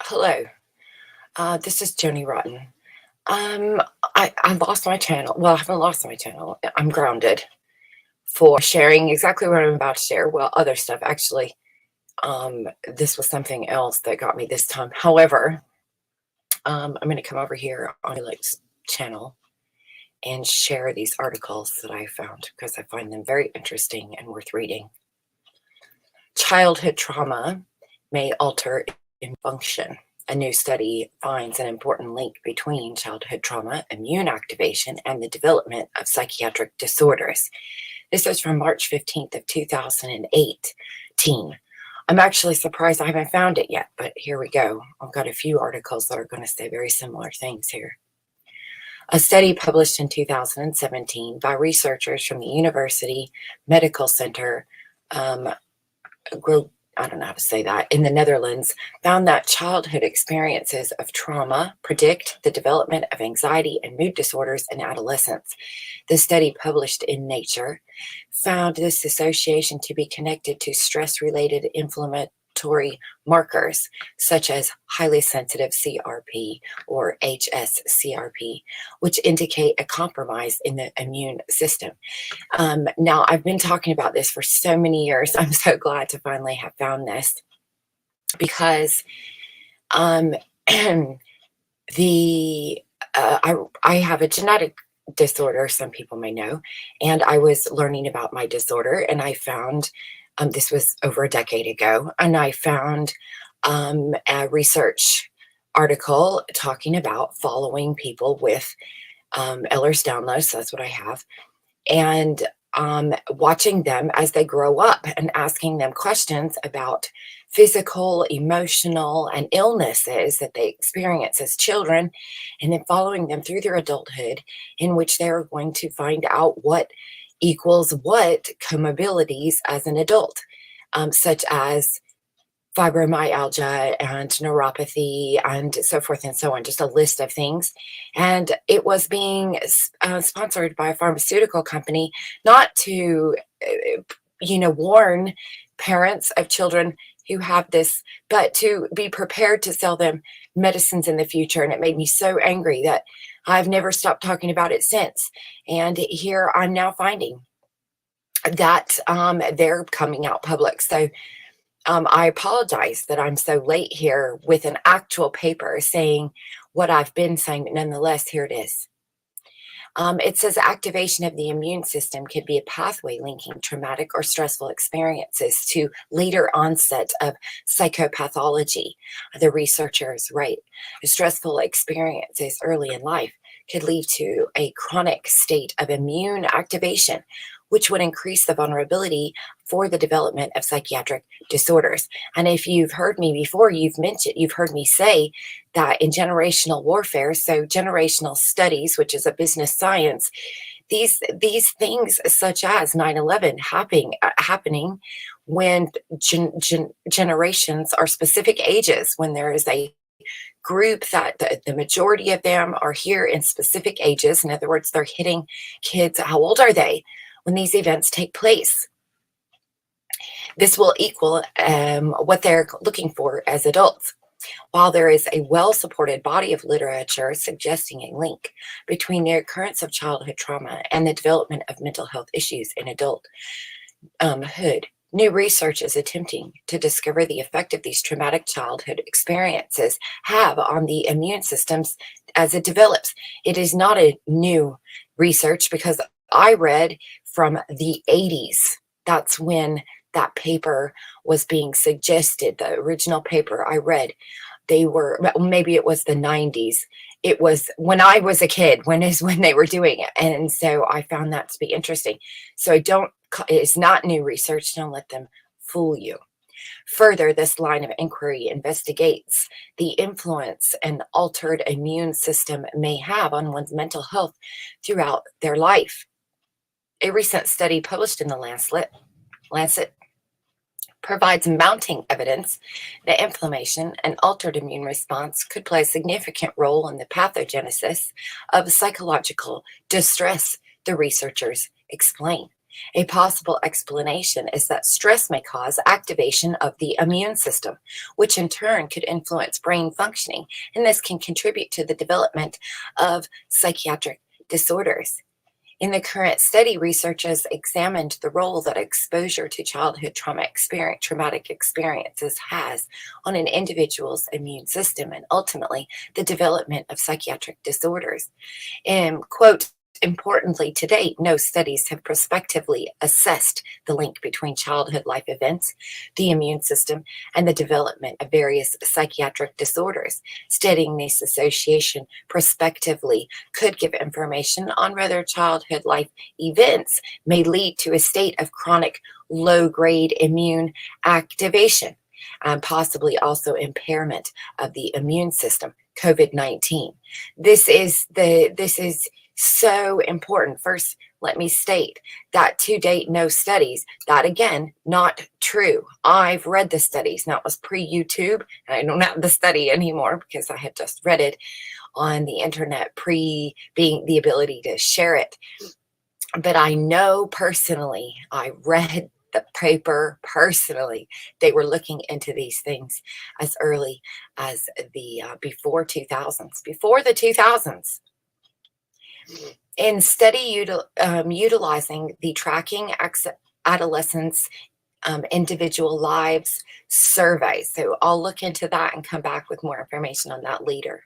Hello, this is Joni Rotten. Um, I lost my channel. Well, I haven't lost my channel. I'm grounded for sharing exactly what I'm about to share. Well, other stuff actually. This was something else that got me this time. However, I'm going to come over here on Felix's channel and share these articles that I found because I find them very interesting and worth reading. Childhood trauma may alter immune function. A new study finds an important link between childhood trauma, immune activation, and the development of psychiatric disorders. This is from March 15th of 2018. I'm actually surprised I haven't found it yet, but here we go. I've got a few articles that are going to say very similar things here. A study published in 2017 by researchers from the University Medical Center, I don't know how to say that, in the Netherlands, found that childhood experiences of trauma predict the development of anxiety and mood disorders in adolescence. The study, published in Nature, found this association to be connected to stress-related inflammatory markers, such as highly sensitive CRP or HSCRP, which indicate a compromise in the immune system. Now, I've been talking about this for so many years. I'm so glad to finally have found this because the I have a genetic disorder, some people may know, and I was learning about my disorder, and I found this was over a decade ago, and I found a research article talking about following people with Ehlers-Danlos, so that's what I have, and watching them as they grow up and asking them questions about physical, emotional, and illnesses that they experience as children, and then following them through their adulthood, in which they're going to find out what equals what comorbidities as an adult, such as fibromyalgia and neuropathy and so forth and so on, just a list of things. And it was being sponsored by a pharmaceutical company, not to, warn parents of children who have this, but to be prepared to sell them medicines in the future. And it made me so angry that I've never stopped talking about it since. And here I'm now finding that they're coming out public. So I apologize that I'm so late here with an actual paper saying what I've been saying, but nonetheless, here it is. It says activation of the immune system can be a pathway linking traumatic or stressful experiences to later onset of psychopathology. The researchers write, stressful experiences early in life could lead to a chronic state of immune activation, which would increase the vulnerability for the development of psychiatric disorders. And if you've heard me before, you've heard me say that in generational warfare, so generational studies, which is a business science, these things such as 9/11 happening when generations are specific ages, when there is a group that the majority of them are here in specific ages. In other words, they're hitting kids. How old are they when these events take place? This will equal what they're looking for as adults. While there is a well-supported body of literature suggesting a link between the occurrence of childhood trauma and the development of mental health issues in adulthood, new research is attempting to discover the effect of these traumatic childhood experiences have on the immune systems as it develops. It is not a new research because I read from the 80s. That's when that paper was being suggested. The original paper I read, maybe it was the 90s. It was when I was a kid, when they were doing it. And so I found that to be interesting. So it's not new research. Don't let them fool you. Further, this line of inquiry investigates the influence an altered immune system may have on one's mental health throughout their life. A recent study published in the Lancet provides mounting evidence that inflammation and altered immune response could play a significant role in the pathogenesis of psychological distress, the researchers explain. A possible explanation is that stress may cause activation of the immune system, which in turn could influence brain functioning, and this can contribute to the development of psychiatric disorders. In the current study, researchers examined the role that exposure to childhood traumatic experiences has on an individual's immune system and ultimately the development of psychiatric disorders. And, quote, importantly, to date, no studies have prospectively assessed the link between childhood life events, the immune system, and the development of various psychiatric disorders. Studying this association prospectively could give information on whether childhood life events may lead to a state of chronic low-grade immune activation, and possibly also impairment of the immune system, COVID-19. This is so important. First, let me state that to date, no studies. That again, not true. I've read the studies. Now, it was pre-YouTube, and I don't have the study anymore because I had just read it on the internet pre-being the ability to share it. But I know personally, I read the paper personally. They were looking into these things as early as the before the 2000s. In study utilizing the Tracking Adolescents Individual Lives survey. So I'll look into that and come back with more information on that later.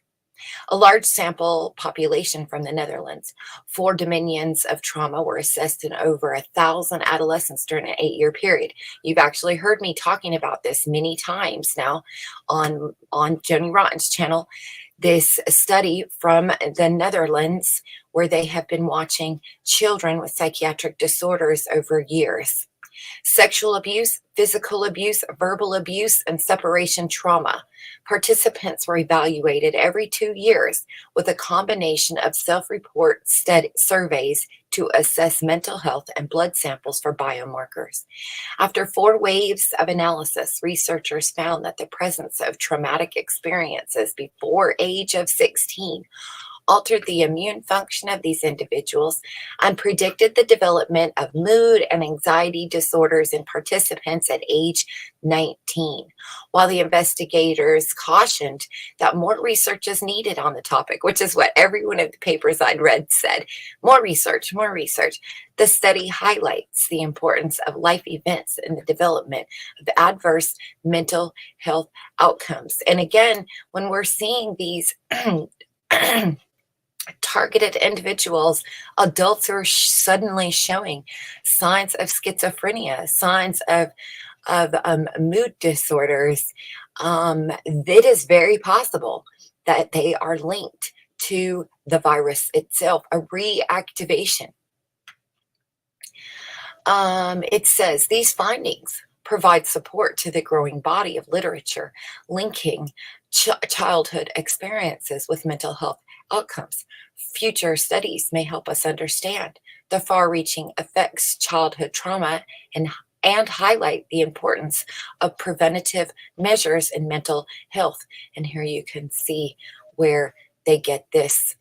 A large sample population from the Netherlands, 4 dominions of trauma were assessed in over 1,000 adolescents during an 8-year period. You've actually heard me talking about this many times now on Joni Rotten's channel. This study from the Netherlands, where they have been watching children with psychiatric disorders over years. Sexual abuse, physical abuse, verbal abuse, and separation trauma. Participants were evaluated every 2 years with a combination of self-report surveys to assess mental health and blood samples for biomarkers. After 4 waves of analysis, researchers found that the presence of traumatic experiences before age of 16 altered the immune function of these individuals and predicted the development of mood and anxiety disorders in participants at age 19. While the investigators cautioned that more research is needed on the topic, which is what every one of the papers I'd read said, more research, the study highlights the importance of life events in the development of adverse mental health outcomes. And again, when we're seeing these targeted individuals, adults who are suddenly showing signs of schizophrenia, signs of mood disorders, it is very possible that they are linked to the virus itself, a reactivation. It says these findings provide support to the growing body of literature linking childhood experiences with mental health outcomes. Future studies may help us understand the far-reaching effects childhood trauma and highlight the importance of preventative measures in mental health. And here you can see where they get this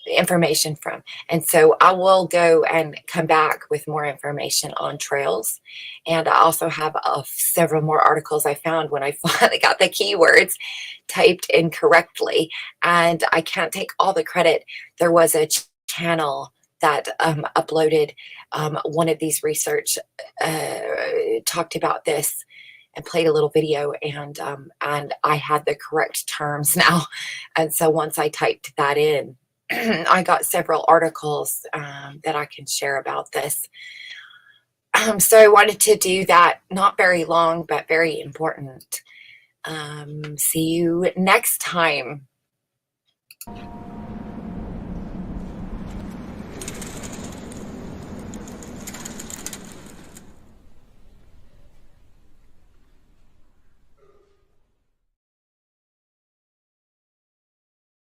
information from. And so I will go and come back with more information on trails. And I also have several more articles I found when I finally got the keywords typed in correctly. And I can't take all the credit. There was a channel that uploaded one of these research, talked about this and played a little video, and I had the correct terms now. And so once I typed that in, I got several articles that I can share about this. So I wanted to do that, not very long, but very important. See you next time.